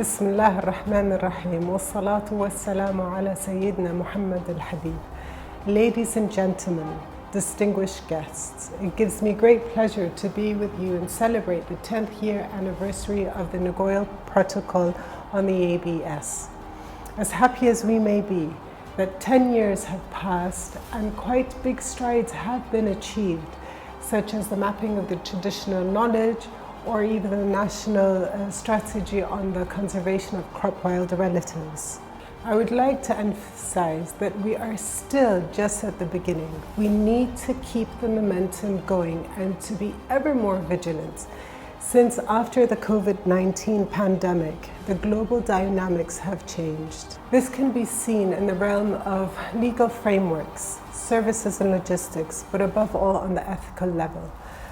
بسم الله الرحمن الرحيم والصلاة والسلام على سيدنا محمد الحبيب. Ladies and gentlemen, distinguished guests, it gives me great pleasure to be with you and celebrate the 10th year anniversary of the Nagoya Protocol on the ABS. As happy as we may be that 10 years have passed and quite big strides have been achieved, such as the mapping of the traditional knowledge or even the national strategy on the conservation of crop wild relatives, I would like to emphasize that we are still just at the beginning. We need to keep the momentum going and to be ever more vigilant, since after the COVID-19 pandemic, the global dynamics have changed. This can be seen in the realm of legal frameworks, services and logistics, but above all on the ethical level,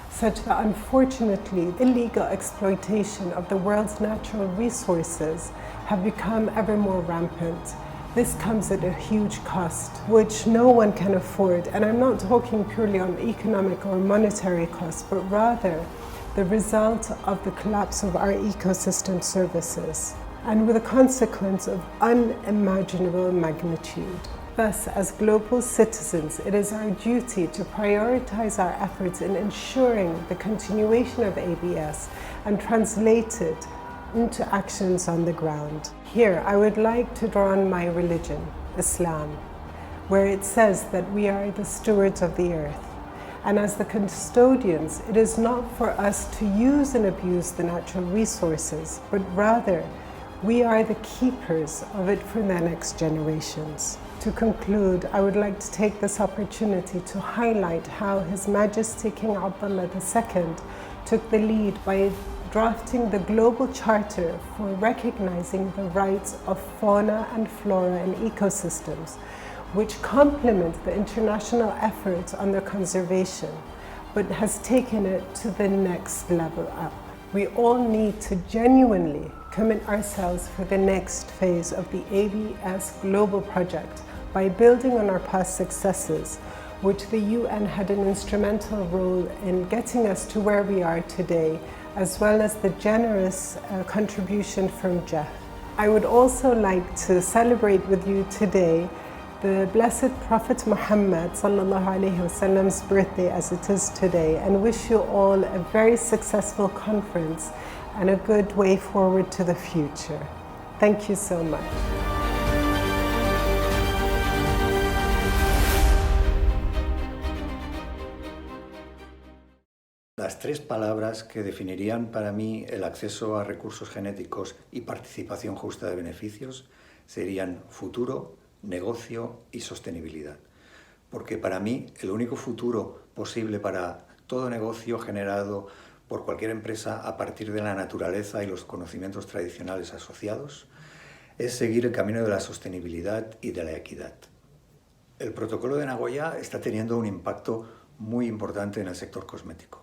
such that unfortunately illegal exploitation of the world's natural resources have become ever more rampant. This comes at a huge cost, which no one can afford, and I'm not talking purely on economic or monetary costs, but rather the result of the collapse of our ecosystem services, and with a consequence of unimaginable magnitude. Thus, as global citizens, it is our duty to prioritize our efforts in ensuring the continuation of ABS and translate it into actions on the ground. Here, I would like to draw on my religion, Islam, where it says that we are the stewards of the earth. And as the custodians, it is not for us to use and abuse the natural resources, but rather we are the keepers of it for the next generations. To conclude, I would like to take this opportunity to highlight how His Majesty King Abdullah II took the lead by drafting the Global Charter for recognizing the rights of fauna and flora and ecosystems, which complement the international efforts on their conservation, but has taken it to the next level up. We all need to genuinely commit ourselves for the next phase of the ABS Global Project by building on our past successes, which the UN had an instrumental role in getting us to where we are today, as well as the generous contribution from GEF. I would also like to celebrate with you today the Blessed Prophet Muhammad ﷺ's birthday as it is today, and wish you all a very successful conference and a good way forward to the future. Thank you so much. Las tres palabras que definirían para mí el acceso a recursos genéticos y participación justa de beneficios serían futuro, negocio y sostenibilidad. Porque para mí el único futuro posible para todo negocio generado por cualquier empresa a partir de la naturaleza y los conocimientos tradicionales asociados es seguir el camino de la sostenibilidad y de la equidad. El protocolo de Nagoya está teniendo un impacto muy importante en el sector cosmético.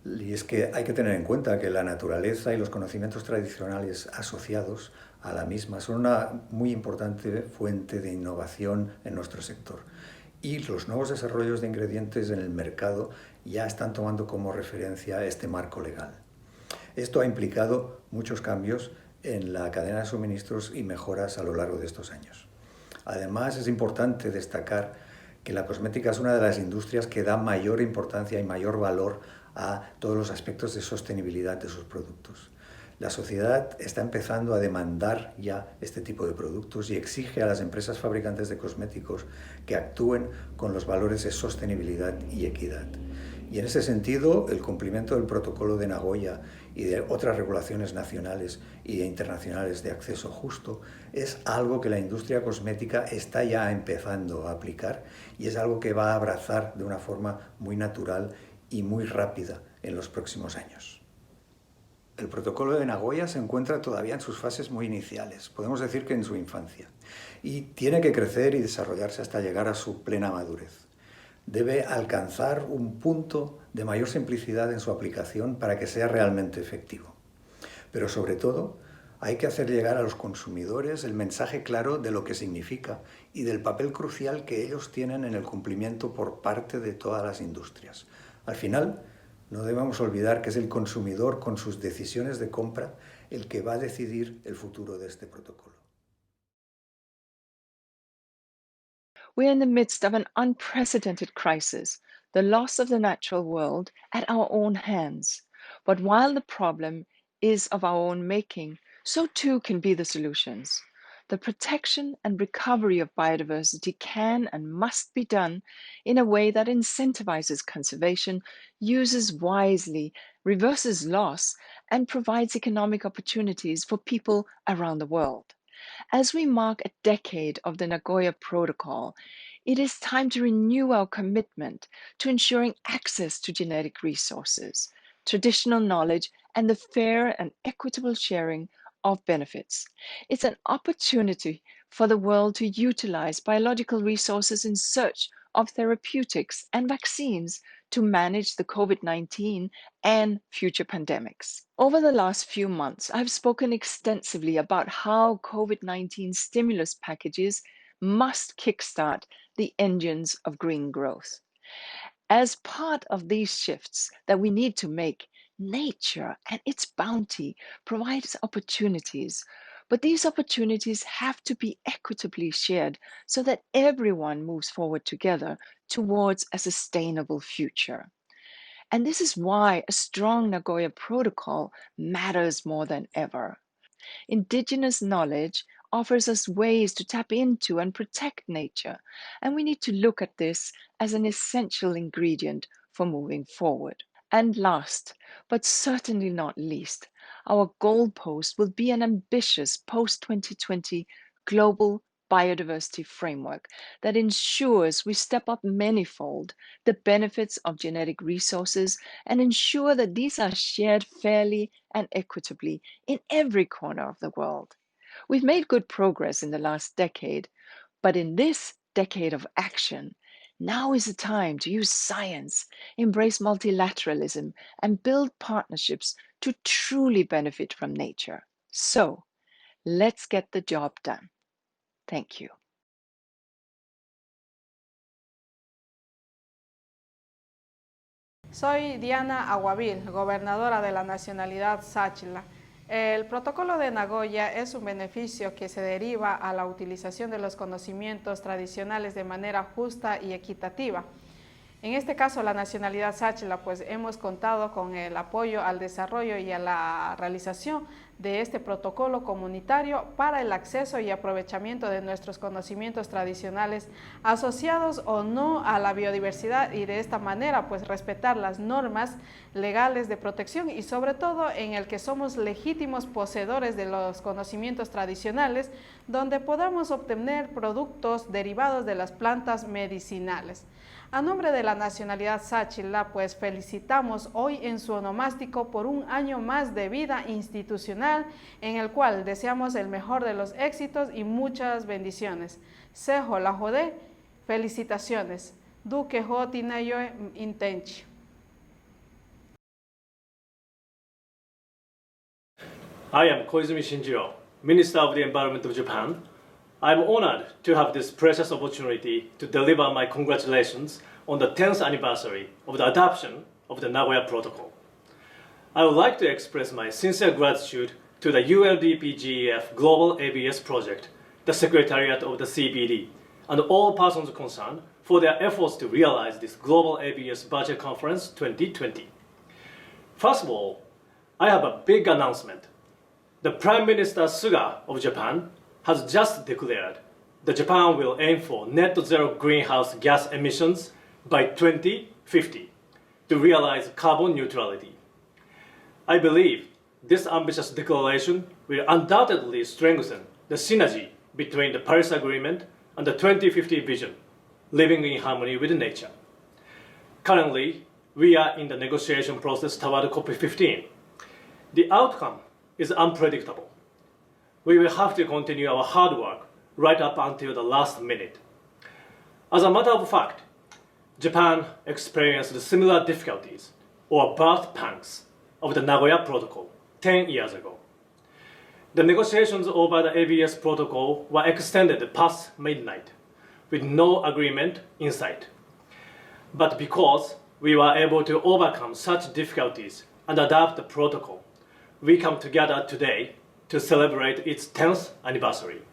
Y es que hay que tener en cuenta que la naturaleza y los conocimientos tradicionales asociados a la misma son una muy importante fuente de innovación en nuestro sector. Y los nuevos desarrollos de ingredientes en el mercado ya están tomando como referencia este marco legal. Esto ha implicado muchos cambios en la cadena de suministros y mejoras a lo largo de estos años. Además, es importante destacar que la cosmética es una de las industrias que da mayor importancia y mayor valor a todos los aspectos de sostenibilidad de sus productos. La sociedad está empezando a demandar ya este tipo de productos y exige a las empresas fabricantes de cosméticos que actúen con los valores de sostenibilidad y equidad. Y en ese sentido, el cumplimiento del protocolo de Nagoya y de otras regulaciones nacionales y internacionales de acceso justo es algo que la industria cosmética está ya empezando a aplicar y es algo que va a abrazar de una forma muy natural y muy rápida en los próximos años. El protocolo de Nagoya se encuentra todavía en sus fases muy iniciales, podemos decir que en su infancia, y tiene que crecer y desarrollarse hasta llegar a su plena madurez. Debe alcanzar un punto de mayor simplicidad en su aplicación para que sea realmente efectivo. Pero sobre todo, hay que hacer llegar a los consumidores el mensaje claro de lo que significa y del papel crucial que ellos tienen en el cumplimiento por parte de todas las industrias. Al final, No debemos olvidar que es el consumidor con sus decisiones de compra el que va a decidir el futuro de este protocolo. We are in the midst of an unprecedented crisis, the loss of the natural world at our own hands. But while the problem is of our own making, so too can be the solutions. The protection and recovery of biodiversity can and must be done in a way that incentivizes conservation, uses wisely, reverses loss, and provides economic opportunities for people around the world. As we mark a decade of the Nagoya Protocol, it is time to renew our commitment to ensuring access to genetic resources, traditional knowledge, and the fair and equitable sharing of benefits. It's an opportunity for the world to utilize biological resources in search of therapeutics and vaccines to manage the COVID-19 and future pandemics. Over the last few months, I've spoken extensively about how COVID-19 stimulus packages must kickstart the engines of green growth. As part of these shifts that we need to make, nature and its bounty provides opportunities, but these opportunities have to be equitably shared so that everyone moves forward together towards a sustainable future. And this is why a strong Nagoya Protocol matters more than ever. Indigenous knowledge offers us ways to tap into and protect nature, and we need to look at this as an essential ingredient for moving forward. And last, but certainly not least, our goalpost will be an ambitious post-2020 global biodiversity framework that ensures we step up manifold the benefits of genetic resources and ensure that these are shared fairly and equitably in every corner of the world. We've made good progress in the last decade, but in this decade of action, now is the time to use science, embrace multilateralism, and build partnerships to truly benefit from nature. So, let's get the job done. Thank you. Soy Diana Aguavil, gobernadora de la nacionalidad Sáchila. El protocolo de Nagoya es un beneficio que se deriva a la utilización de los conocimientos tradicionales de manera justa y equitativa. En este caso, la nacionalidad Sáchila, pues hemos contado con el apoyo al desarrollo y a la realización de este protocolo comunitario para el acceso y aprovechamiento de nuestros conocimientos tradicionales asociados o no a la biodiversidad y de esta manera pues respetar las normas legales de protección y sobre todo en el que somos legítimos poseedores de los conocimientos tradicionales donde podamos obtener productos derivados de las plantas medicinales. A nombre de la nacionalidad Sáchila, pues felicitamos hoy en su onomástico por un año más de vida institucional en el cual deseamos el mejor de los éxitos y muchas bendiciones. Sejo la jode, felicitaciones. Duque Hotinayo Intenchi. I am Koizumi Shinjiro, Minister of the Environment of Japan. I am honored to have this precious opportunity to deliver my congratulations on the 10th anniversary of the adoption of the Nagoya Protocol. I would like to express my sincere gratitude to the UNDP-GEF Global ABS Project, the Secretariat of the CBD, and all persons concerned for their efforts to realize this Global ABS Budget Conference 2020. First of all, I have a big announcement. The Prime Minister Suga of Japan has just declared that Japan will aim for net zero greenhouse gas emissions by 2050 to realize carbon neutrality. I believe this ambitious declaration will undoubtedly strengthen the synergy between the Paris Agreement and the 2050 vision, living in harmony with nature. Currently, we are in the negotiation process toward COP15. The outcome is unpredictable. We will have to continue our hard work right up until the last minute. As a matter of fact, Japan experienced similar difficulties or birth pangs of the Nagoya Protocol 10 years ago. The negotiations over the ABS Protocol were extended past midnight with no agreement in sight. But because we were able to overcome such difficulties and adapt the protocol, we come together today to celebrate its 10th anniversary.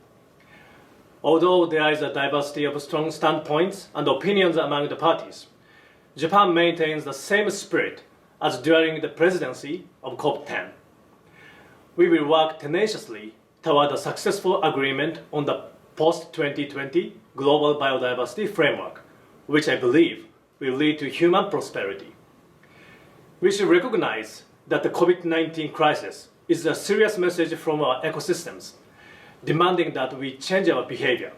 Although there is a diversity of strong standpoints and opinions among the parties, Japan maintains the same spirit as during the presidency of COP10. We will work tenaciously toward a successful agreement on the post-2020 Global Biodiversity Framework, which I believe will lead to human prosperity. We should recognize that the COVID-19 crisis is a serious message from our ecosystems, demanding that we change our behavior.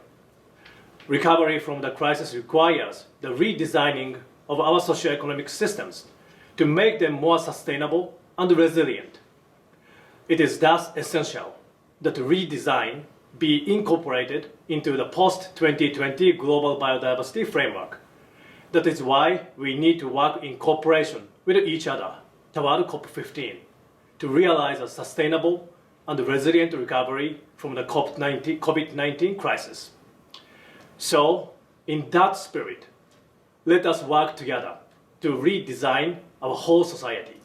Recovery from the crisis requires the redesigning of our socioeconomic systems to make them more sustainable and resilient. It is thus essential that redesign be incorporated into the post-2020 Global Biodiversity Framework. That is why we need to work in cooperation with each other toward COP15 to realize a sustainable and resilient recovery from the COVID-19 crisis. So, in that spirit, let us work together to redesign our whole society.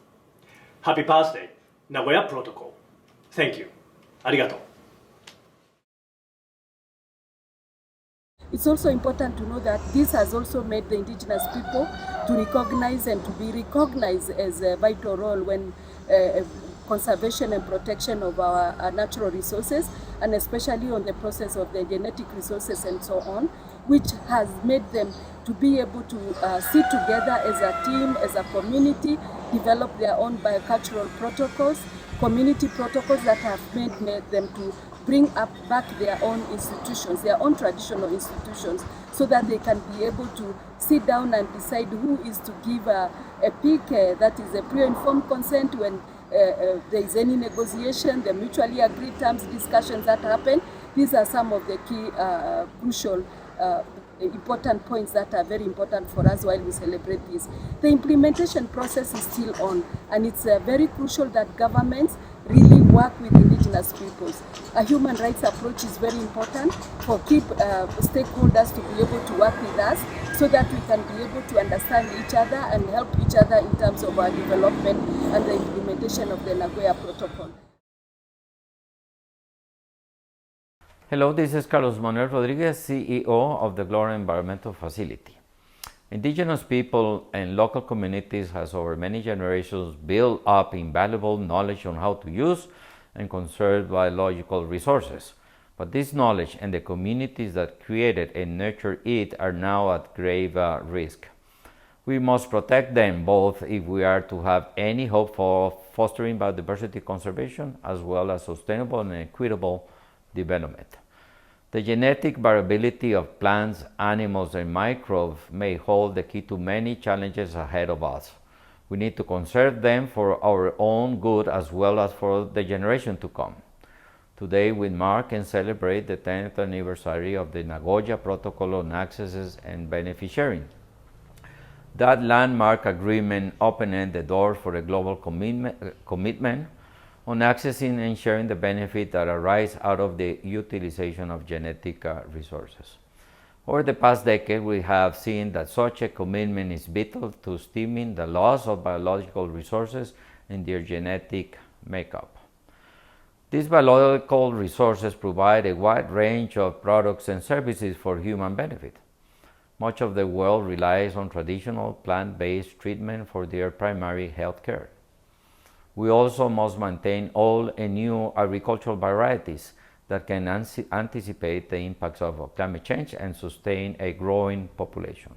Happy birthday, Nagoya Protocol. Thank you. Arigato. It's also important to know that this has also made the indigenous people to recognize and to be recognized as a vital role when conservation and protection of our natural resources, and especially on the process of the genetic resources and so on, which has made them to be able to sit together as a team, as a community, develop their own biocultural protocols, community protocols that have made them to bring back their own institutions, their own traditional institutions, so that they can be able to sit down and decide who is to give a peak, that is a pre-informed consent when there is any negotiation, the mutually agreed terms, discussions that happen. These are some of the key crucial important points that are very important for us while we celebrate this. The implementation process is still on, and it's very crucial that governments really work with indigenous peoples. A human rights approach is very important for stakeholders to be able to work with us so that we can be able to understand each other and help each other in terms of our development and the implementation of the Nagoya Protocol. Hello, this is Manuel Rodríguez, CEO of the Global Environmental Facility. Indigenous people and local communities has over many generations built up invaluable knowledge on how to use and conserve biological resources. But this knowledge and the communities that created and nurtured it are now at grave risk. We must protect them both if we are to have any hope for fostering biodiversity conservation as well as sustainable and equitable development. The genetic variability of plants, animals, and microbes may hold the key to many challenges ahead of us. We need to conserve them for our own good as well as for the generation to come. Today we mark and celebrate the 10th anniversary of the Nagoya Protocol on Accesses and Benefit Sharing. That landmark agreement opened the door for a global commitment on accessing and sharing the benefits that arise out of the utilization of genetic resources. Over the past decade, we have seen that such a commitment is vital to stemming the loss of biological resources and their genetic makeup. These biological resources provide a wide range of products and services for human benefit. Much of the world relies on traditional plant-based treatment for their primary health care. We also must maintain old and new agricultural varieties that can anticipate the impacts of climate change and sustain a growing population.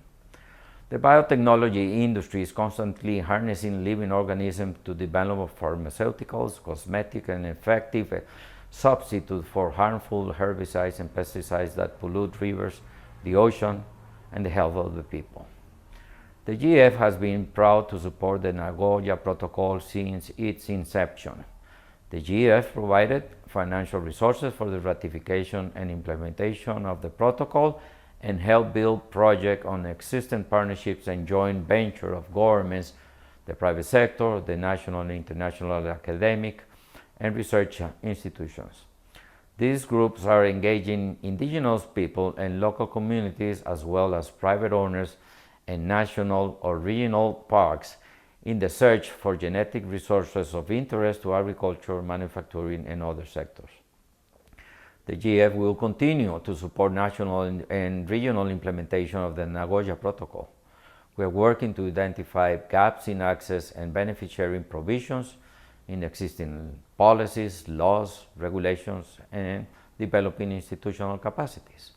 The biotechnology industry is constantly harnessing living organisms to develop pharmaceuticals, cosmetic, and effective substitutes for harmful herbicides and pesticides that pollute rivers, the ocean, and the health of the people. The GEF has been proud to support the Nagoya Protocol since its inception. The GEF provided financial resources for the ratification and implementation of the protocol and helped build projects on existing partnerships and joint venture of governments, the private sector, the national and international academic and research institutions. These groups are engaging indigenous people and local communities as well as private owners and national or regional parks in the search for genetic resources of interest to agriculture, manufacturing, and other sectors. The GEF will continue to support national and regional implementation of the Nagoya Protocol. We are working to identify gaps in access and benefit sharing provisions in existing policies, laws, regulations, and developing institutional capacities.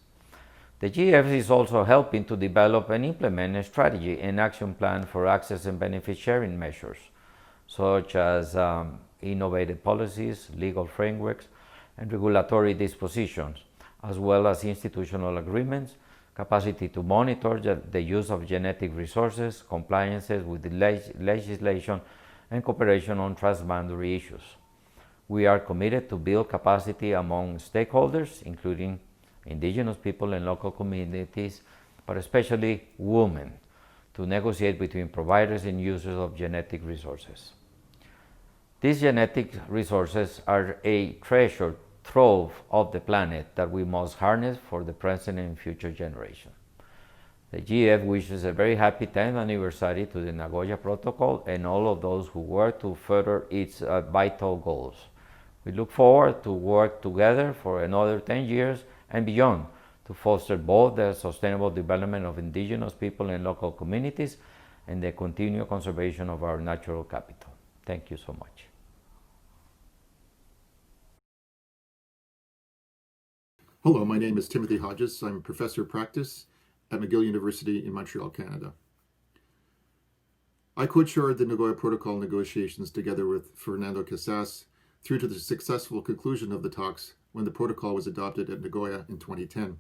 The GEF is also helping to develop and implement a strategy and action plan for access and benefit sharing measures, such as innovative policies, legal frameworks, and regulatory dispositions, as well as institutional agreements, capacity to monitor the use of genetic resources, compliances with the legislation, and cooperation on transboundary issues. We are committed to build capacity among stakeholders, including Indigenous people and local communities, but especially women, to negotiate between providers and users of genetic resources. These genetic resources are a treasure trove of the planet that we must harness for the present and future generations. The GEF wishes a very happy 10th anniversary to the Nagoya Protocol and all of those who work to further its vital goals. We look forward to work together for another 10 years and beyond to foster both the sustainable development of Indigenous people and local communities and the continued conservation of our natural capital. Thank you so much. Hello, my name is Timothy Hodges. I'm a professor of practice at McGill University in Montreal, Canada. I co-chaired the Nagoya Protocol negotiations together with Fernando Casas through to the successful conclusion of the talks when the protocol was adopted at Nagoya in 2010.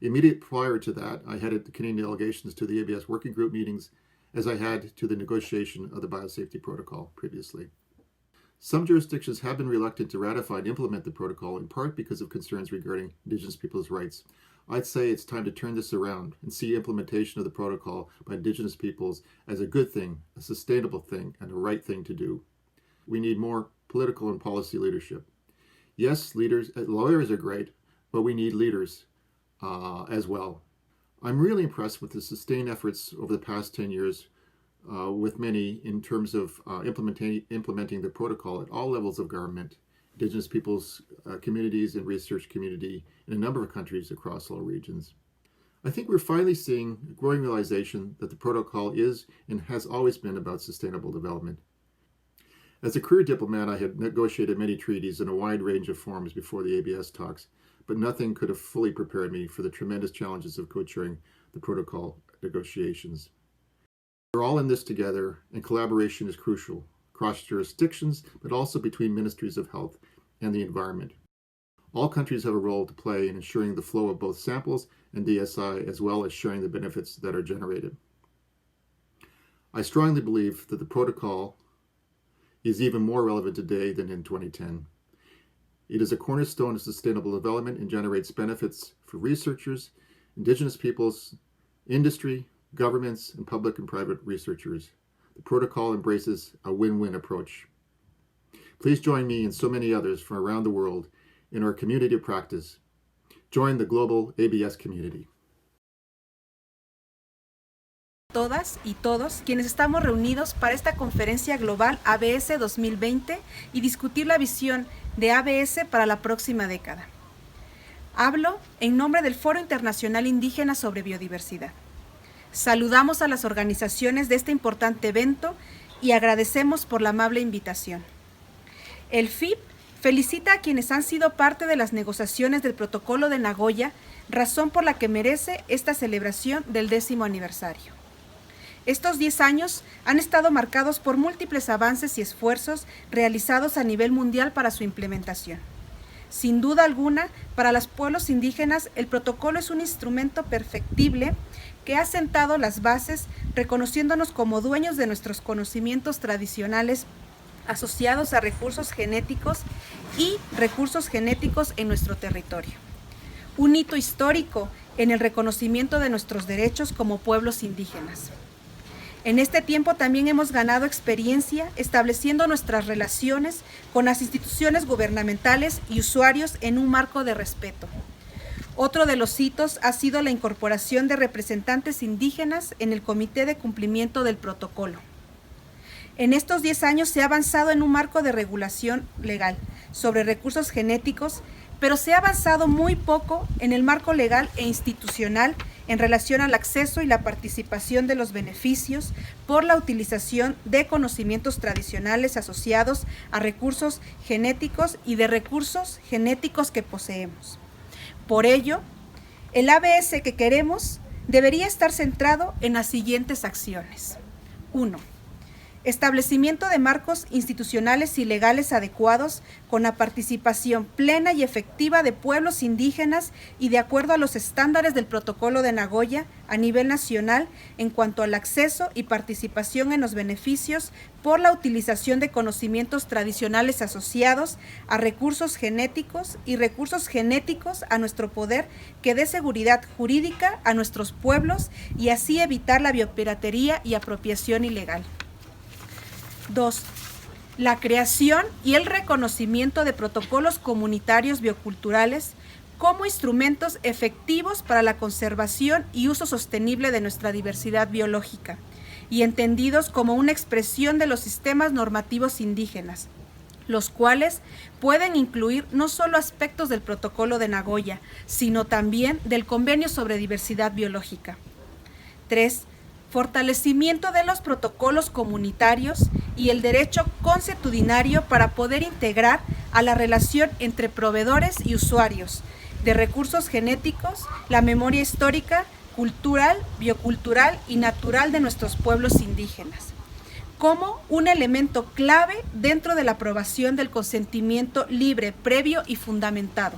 Immediate prior to that, I headed the Canadian delegations to the ABS working group meetings as I had to the negotiation of the Biosafety Protocol previously. Some jurisdictions have been reluctant to ratify and implement the protocol, in part because of concerns regarding Indigenous peoples' rights. I'd say it's time to turn this around and see implementation of the protocol by Indigenous peoples as a good thing, a sustainable thing, and a right thing to do. We need more political and policy leadership. Yes, lawyers are great, but we need leaders as well. I'm really impressed with the sustained efforts over the past 10 years with many in terms of implementing the protocol at all levels of government, Indigenous peoples communities and research community in a number of countries across all regions. I think we're finally seeing a growing realization that the protocol is and has always been about sustainable development. As a career diplomat, I had negotiated many treaties in a wide range of forms before the ABS talks, but nothing could have fully prepared me for the tremendous challenges of co-chairing the protocol negotiations. We're all in this together, and collaboration is crucial, across jurisdictions, but also between ministries of health and the environment. All countries have a role to play in ensuring the flow of both samples and DSI, as well as sharing the benefits that are generated. I strongly believe that the protocol is even more relevant today than in 2010. It is a cornerstone of sustainable development and generates benefits for researchers, Indigenous peoples, industry, governments, and public and private researchers. The protocol embraces a win-win approach. Please join me and so many others from around the world in our community of practice. Join the global ABS community. Todas y todos quienes estamos reunidos para esta conferencia global ABS 2020 y discutir la visión de ABS para la próxima década. Hablo en nombre del Foro Internacional Indígena sobre Biodiversidad. Saludamos a las organizaciones de este importante evento y agradecemos por la amable invitación. El FIP felicita a quienes han sido parte de las negociaciones del Protocolo de Nagoya, razón por la que merece esta celebración del 10º aniversario. Estos 10 años han estado marcados por múltiples avances y esfuerzos realizados a nivel mundial para su implementación. Sin duda alguna, para los pueblos indígenas, el protocolo es un instrumento perfectible que ha sentado las bases, reconociéndonos como dueños de nuestros conocimientos tradicionales asociados a recursos genéticos y recursos genéticos en nuestro territorio. Un hito histórico en el reconocimiento de nuestros derechos como pueblos indígenas. En este tiempo también hemos ganado experiencia estableciendo nuestras relaciones con las instituciones gubernamentales y usuarios en un marco de respeto. Otro de los hitos ha sido la incorporación de representantes indígenas en el Comité de Cumplimiento del Protocolo. En estos 10 años se ha avanzado en un marco de regulación legal sobre recursos genéticos, pero se ha avanzado muy poco en el marco legal e institucional en relación al acceso y la participación de los beneficios por la utilización de conocimientos tradicionales asociados a recursos genéticos y de recursos genéticos que poseemos. Por ello, el ABS que queremos debería estar centrado en las siguientes acciones. 1. Establecimiento de marcos institucionales y legales adecuados con la participación plena y efectiva de pueblos indígenas y de acuerdo a los estándares del Protocolo de Nagoya a nivel nacional en cuanto al acceso y participación en los beneficios por la utilización de conocimientos tradicionales asociados a recursos genéticos y recursos genéticos a nuestro poder que dé seguridad jurídica a nuestros pueblos y así evitar la biopiratería y apropiación ilegal. 2. La creación y el reconocimiento de protocolos comunitarios bioculturales como instrumentos efectivos para la conservación y uso sostenible de nuestra diversidad biológica y entendidos como una expresión de los sistemas normativos indígenas, los cuales pueden incluir no solo aspectos del Protocolo de Nagoya, sino también del Convenio sobre Diversidad Biológica. 3. Fortalecimiento de los protocolos comunitarios y el derecho consuetudinario para poder integrar a la relación entre proveedores y usuarios de recursos genéticos, la memoria histórica, cultural, biocultural y natural de nuestros pueblos indígenas, como un elemento clave dentro de la aprobación del consentimiento libre, previo y fundamentado,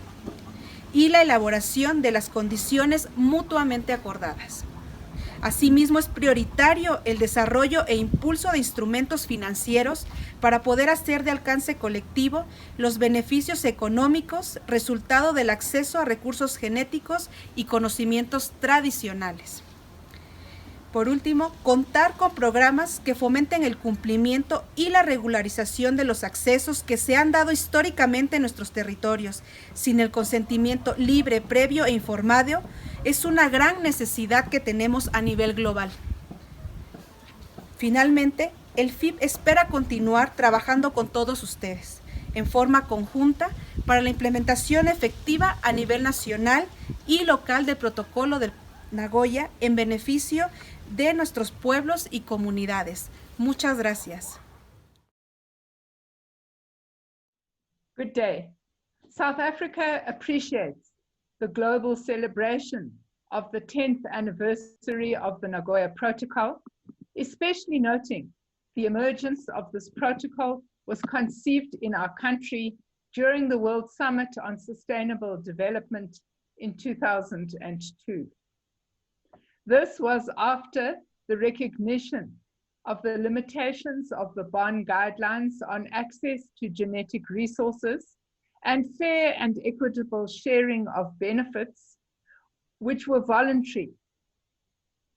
y la elaboración de las condiciones mutuamente acordadas. Asimismo, es prioritario el desarrollo e impulso de instrumentos financieros para poder hacer de alcance colectivo los beneficios económicos resultado del acceso a recursos genéticos y conocimientos tradicionales. Por último, contar con programas que fomenten el cumplimiento y la regularización de los accesos que se han dado históricamente en nuestros territorios, sin el consentimiento libre, previo e informado, es una gran necesidad que tenemos a nivel global. Finalmente, el FIP espera continuar trabajando con todos ustedes en forma conjunta para la implementación efectiva a nivel nacional y local del Protocolo de Nagoya en beneficio de nuestros pueblos y comunidades. Muchas gracias. Good day. South Africa appreciates the global celebration of the 10th anniversary of the Nagoya Protocol, especially noting the emergence of this protocol was conceived in our country during the World Summit on Sustainable Development in 2002. This was after the recognition of the limitations of the Bonn guidelines on access to genetic resources and fair and equitable sharing of benefits, which were voluntary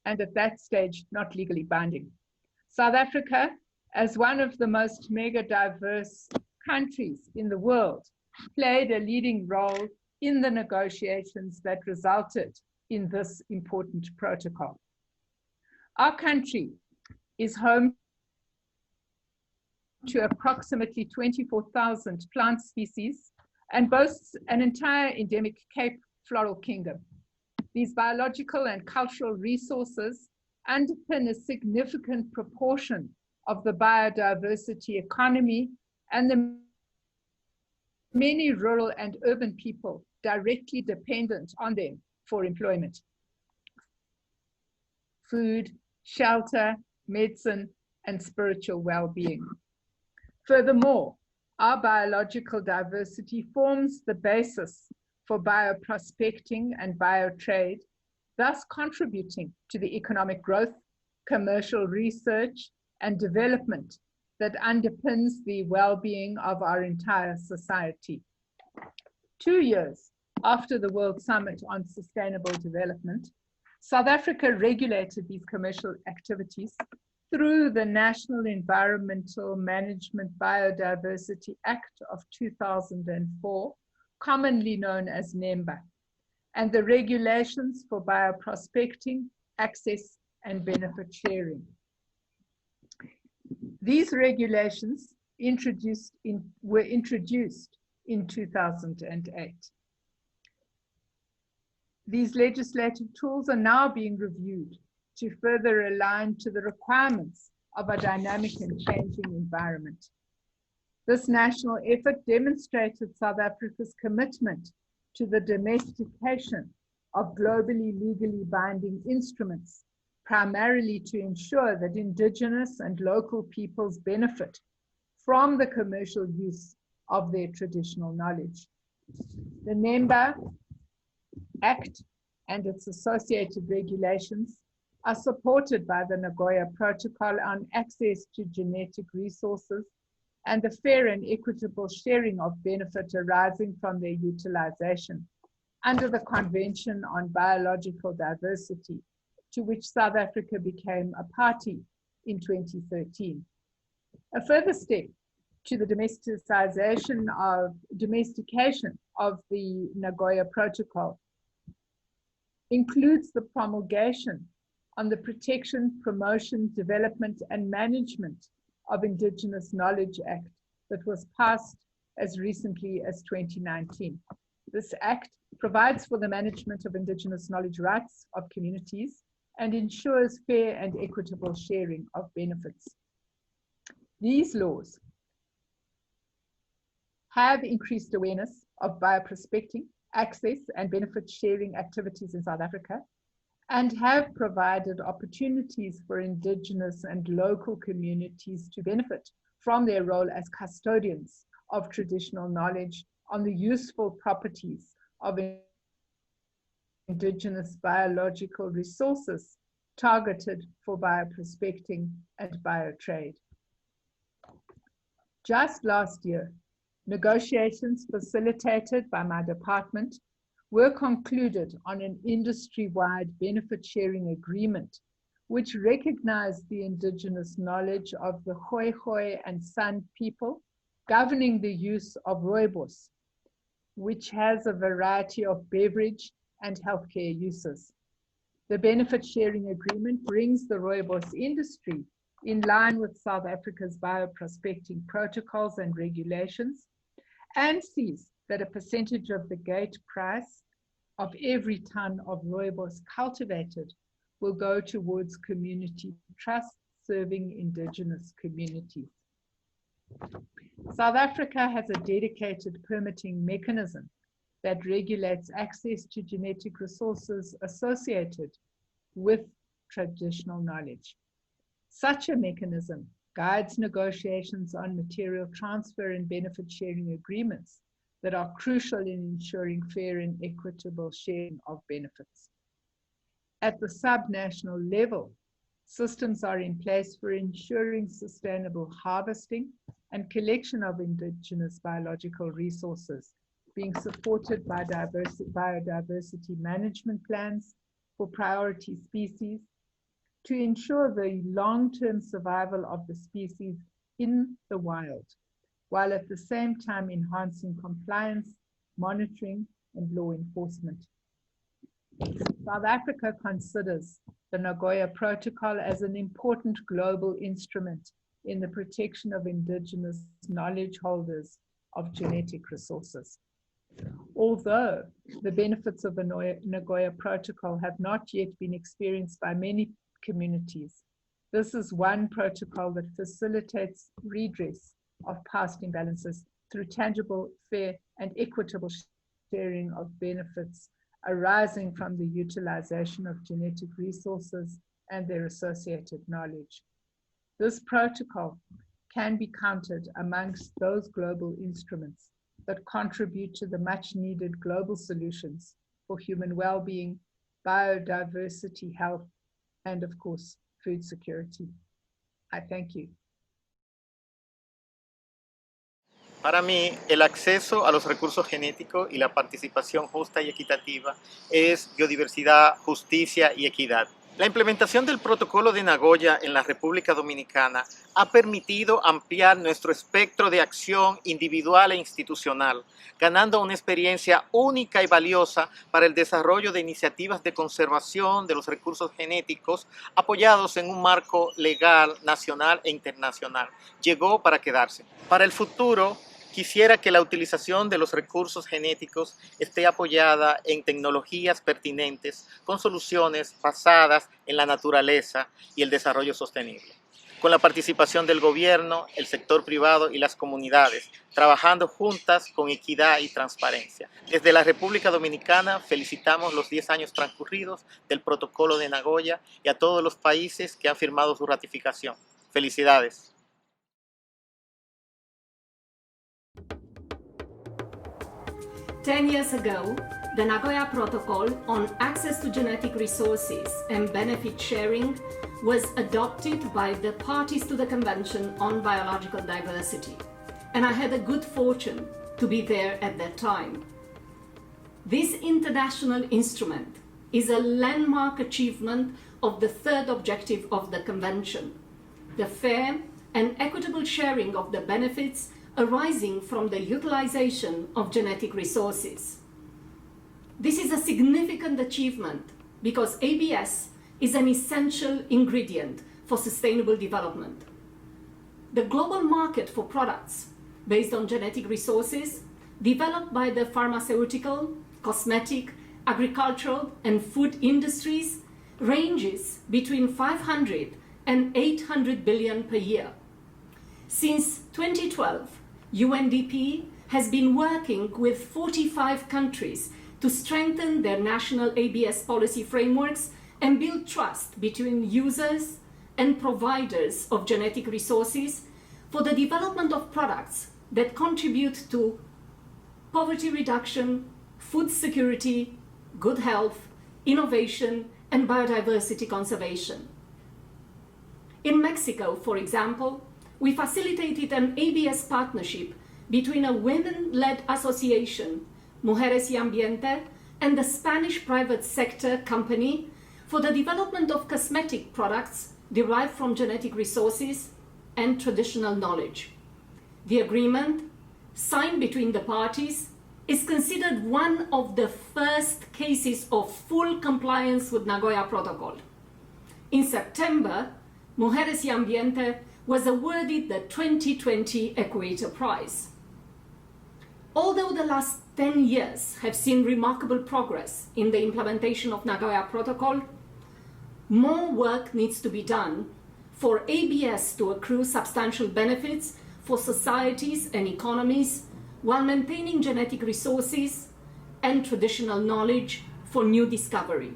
and at that stage not legally binding. South Africa, as one of the most mega diverse countries in the world, played a leading role in the negotiations that resulted in this important protocol. Our country is home to approximately 24,000 plant species and boasts an entire endemic Cape floral kingdom. These biological and cultural resources underpin a significant proportion of the biodiversity economy and the many rural and urban people directly dependent on them for employment, food, shelter, medicine, and spiritual well-being. Furthermore, our biological diversity forms the basis for bioprospecting and biotrade, thus contributing to the economic growth, commercial research, and development that underpins the well-being of our entire society. 2 years after the World Summit on Sustainable Development, South Africa regulated these commercial activities through the National Environmental Management Biodiversity Act of 2004, commonly known as NEMBA, and the regulations for bioprospecting, access, and benefit sharing. These regulations were introduced in 2008. These legislative tools are now being reviewed to further align to the requirements of a dynamic and changing environment. This national effort demonstrated South Africa's commitment to the domestication of globally legally binding instruments, primarily to ensure that Indigenous and local peoples benefit from the commercial use of their traditional knowledge. The NEMBA Act and its associated regulations are supported by the Nagoya Protocol on access to genetic resources and the fair and equitable sharing of benefit arising from their utilization under the Convention on Biological Diversity, to which South Africa became a party in 2013. A further step to the domestication of the Nagoya Protocol includes the promulgation on the protection, promotion, development, and management of Indigenous Knowledge Act that was passed as recently as 2019. This act provides for the management of Indigenous knowledge rights of communities and ensures fair and equitable sharing of benefits. These laws have increased awareness of bioprospecting, access, and benefit sharing activities in South Africa, and have provided opportunities for Indigenous and local communities to benefit from their role as custodians of traditional knowledge on the useful properties of Indigenous biological resources targeted for bioprospecting and biotrade. Just last year, negotiations facilitated by my department were concluded on an industry-wide benefit sharing agreement, which recognized the Indigenous knowledge of the Khoi and San people governing the use of rooibos, which has a variety of beverage and healthcare uses. The benefit sharing agreement brings the rooibos industry in line with South Africa's bioprospecting protocols and regulations, and sees that a percentage of the gate price of every ton of rooibos cultivated will go towards community trusts serving Indigenous communities. South Africa has a dedicated permitting mechanism that regulates access to genetic resources associated with traditional knowledge. Such a mechanism guides negotiations on material transfer and benefit sharing agreements that are crucial in ensuring fair and equitable sharing of benefits. At the subnational level, systems are in place for ensuring sustainable harvesting and collection of Indigenous biological resources, being supported by biodiversity management plans for priority species to ensure the long-term survival of the species in the wild, while at the same time enhancing compliance, monitoring, and law enforcement. South Africa considers the Nagoya Protocol as an important global instrument in the protection of Indigenous knowledge holders of genetic resources. Although the benefits of the Nagoya Protocol have not yet been experienced by many communities, this is one protocol that facilitates redress of past imbalances through tangible, fair, and equitable sharing of benefits arising from the utilization of genetic resources and their associated knowledge. This protocol can be counted amongst those global instruments that contribute to the much needed global solutions for human well-being, biodiversity, health, and of course, food security. I thank you. Para mí, el acceso a los recursos genéticos y la participación justa y equitativa es biodiversidad, justicia y equidad. La implementación del Protocolo de Nagoya en la República Dominicana ha permitido ampliar nuestro espectro de acción individual e institucional, ganando una experiencia única y valiosa para el desarrollo de iniciativas de conservación de los recursos genéticos apoyados en un marco legal, nacional e internacional. Llegó para quedarse. Para el futuro, quisiera que la utilización de los recursos genéticos esté apoyada en tecnologías pertinentes con soluciones basadas en la naturaleza y el desarrollo sostenible, con la participación del gobierno, el sector privado y las comunidades, trabajando juntas con equidad y transparencia. Desde la República Dominicana felicitamos los 10 años transcurridos del Protocolo de Nagoya y a todos los países que han firmado su ratificación. Felicidades. 10 years ago, the Nagoya Protocol on access to genetic resources and benefit sharing was adopted by the parties to the Convention on Biological Diversity, and I had the good fortune to be there at that time. This international instrument is a landmark achievement of the third objective of the Convention, the fair and equitable sharing of the benefits arising from the utilization of genetic resources. This is a significant achievement because ABS is an essential ingredient for sustainable development. The global market for products based on genetic resources developed by the pharmaceutical, cosmetic, agricultural, and food industries ranges between 500 and 800 billion per year. Since 2012, UNDP has been working with 45 countries to strengthen their national ABS policy frameworks and build trust between users and providers of genetic resources for the development of products that contribute to poverty reduction, food security, good health, innovation, and biodiversity conservation. In Mexico, for example, we facilitated an ABS partnership between a women-led association, Mujeres y Ambiente, and the Spanish private sector company for the development of cosmetic products derived from genetic resources and traditional knowledge. The agreement, signed between the parties, is considered one of the first cases of full compliance with Nagoya Protocol. In September, Mujeres y Ambiente was awarded the 2020 Equator Prize. Although the last 10 years have seen remarkable progress in the implementation of Nagoya Protocol, more work needs to be done for ABS to accrue substantial benefits for societies and economies while maintaining genetic resources and traditional knowledge for new discovery.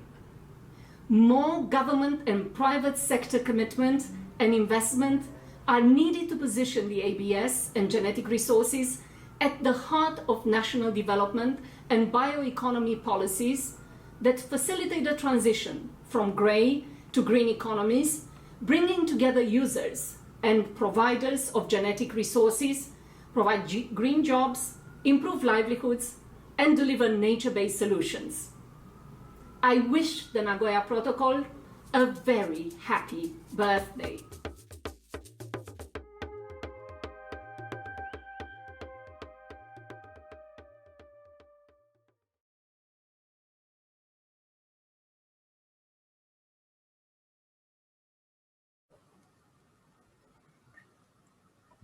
More government and private sector commitment and investment are needed to position the ABS and genetic resources at the heart of national development and bioeconomy policies that facilitate the transition from grey to green economies, bringing together users and providers of genetic resources, provide green jobs, improve livelihoods, and deliver nature-based solutions. I wish the Nagoya Protocol a very happy birthday.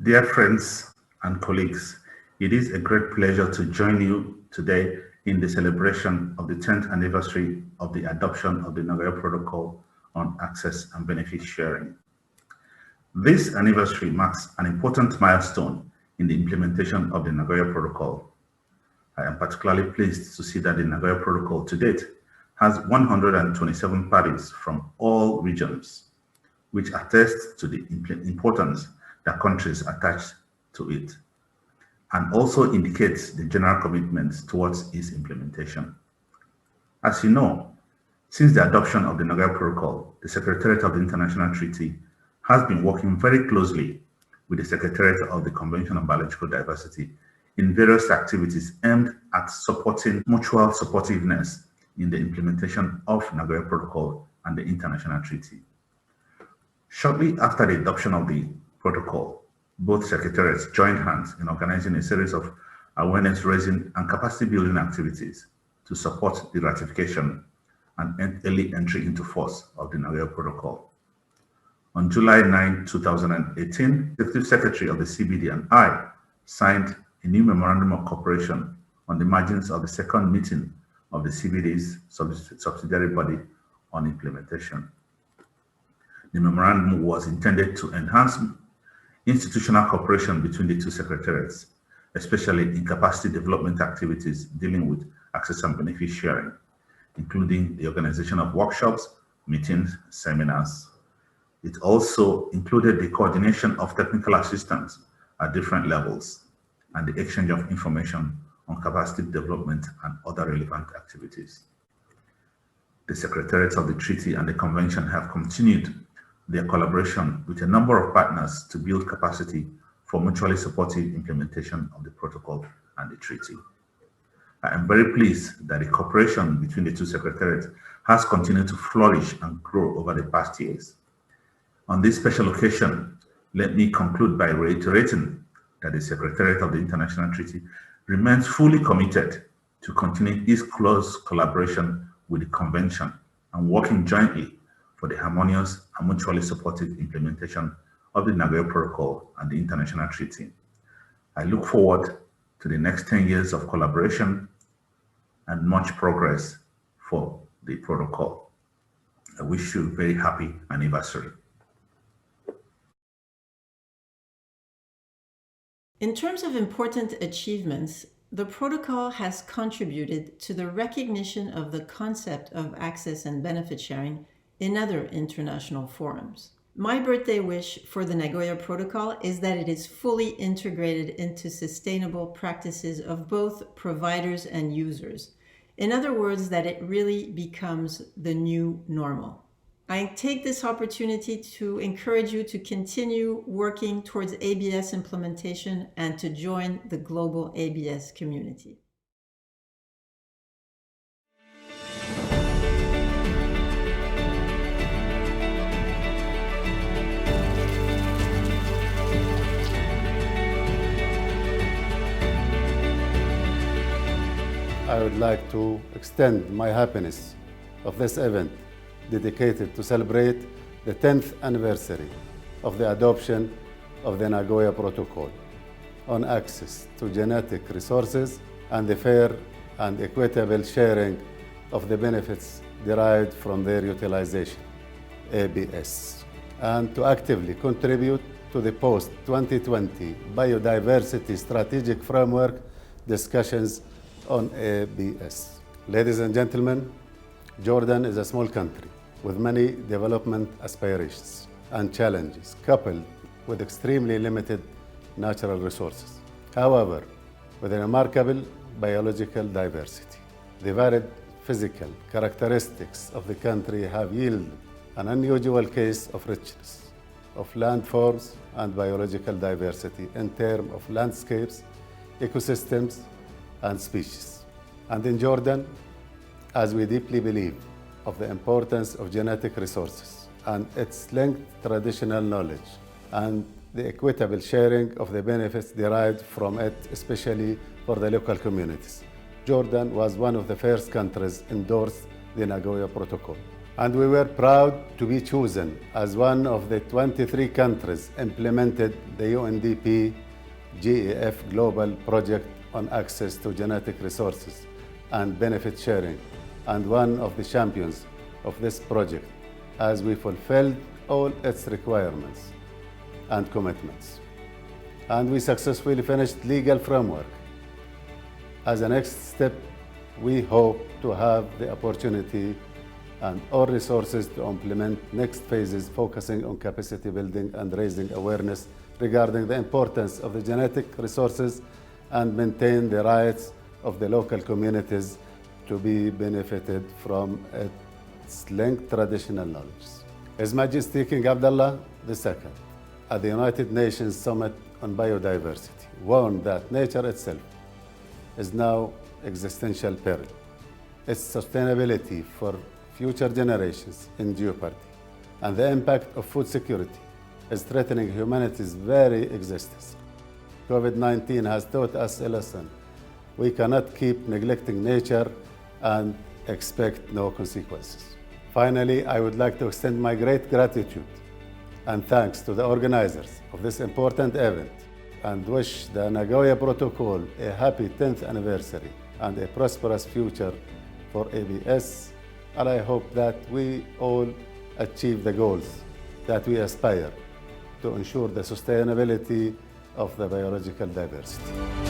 Dear friends and colleagues, it is a great pleasure to join you today in the celebration of the 10th anniversary of the adoption of the Nagoya Protocol on access and benefit sharing. This anniversary marks an important milestone in the implementation of the Nagoya Protocol. I am particularly pleased to see that the Nagoya Protocol to date has 127 parties from all regions, which attest to the importance that countries attach to it, and also indicates the general commitment towards its implementation. As you know, since the adoption of the Nagoya Protocol, the Secretariat of the International Treaty has been working very closely with the Secretariat of the Convention on Biological Diversity in various activities aimed at supporting mutual supportiveness in the implementation of Nagoya Protocol and the international treaty. Shortly after the adoption of the protocol, both secretariats joined hands in organizing a series of awareness-raising and capacity-building activities to support the ratification and early entry into force of the Nagoya Protocol. On July 9, 2018, the Executive Secretary of the CBD and I signed a new Memorandum of Cooperation on the margins of the second meeting of the CBD's subsidiary body on implementation. The memorandum was intended to enhance institutional cooperation between the two secretariats, especially in capacity development activities dealing with access and benefit sharing, including the organization of workshops, meetings, seminars. It also included the coordination of technical assistance at different levels and the exchange of information on capacity development and other relevant activities. The Secretariats of the Treaty and the Convention have continued their collaboration with a number of partners to build capacity for mutually supportive implementation of the protocol and the treaty. I am very pleased that the cooperation between the two secretariats has continued to flourish and grow over the past years. On this special occasion, let me conclude by reiterating that the Secretariat of the International Treaty remains fully committed to continue its close collaboration with the Convention and working jointly for the harmonious and mutually supportive implementation of the Nagoya Protocol and the International Treaty. I look forward to the next 10 years of collaboration and much progress for the protocol. I wish you a very happy anniversary. In terms of important achievements, the protocol has contributed to the recognition of the concept of access and benefit sharing in other international forums. My birthday wish for the Nagoya Protocol is that it is fully integrated into sustainable practices of both providers and users. In other words, that it really becomes the new normal. I take this opportunity to encourage you to continue working towards ABS implementation and to join the global ABS community. I would like to extend my happiness of this event dedicated to celebrate the 10th anniversary of the adoption of the Nagoya Protocol on access to genetic resources and the fair and equitable sharing of the benefits derived from their utilization, ABS, and to actively contribute to the post-2020 Biodiversity Strategic Framework discussions on ABS. Ladies and gentlemen, Jordan is a small country with many development aspirations and challenges, coupled with extremely limited natural resources. However, with a remarkable biological diversity, the varied physical characteristics of the country have yielded an unusual case of richness of landforms and biological diversity in terms of landscapes, ecosystems, and species. And in Jordan, as we deeply believe of the importance of genetic resources and its linked traditional knowledge and the equitable sharing of the benefits derived from it, especially for the local communities, Jordan was one of the first countries endorse the Nagoya Protocol. And we were proud to be chosen as one of the 23 countries implemented the UNDP-GEF Global Project on access to genetic resources and benefit sharing, and one of the champions of this project as we fulfilled all its requirements and commitments. And we successfully finished legal framework. As a next step, we hope to have the opportunity and all resources to implement next phases focusing on capacity building and raising awareness regarding the importance of the genetic resources and maintain the rights of the local communities to be benefited from its linked traditional knowledge. His Majesty King Abdullah II, at the United Nations Summit on Biodiversity, warned that nature itself is now existential peril. Its sustainability for future generations in jeopardy, and the impact of food security is threatening humanity's very existence. COVID-19 has taught us a lesson. We cannot keep neglecting nature and expect no consequences. Finally, I would like to extend my great gratitude and thanks to the organizers of this important event and wish the Nagoya Protocol a happy 10th anniversary and a prosperous future for ABS, and I hope that we all achieve the goals that we aspire to ensure the sustainability of the biological diversity.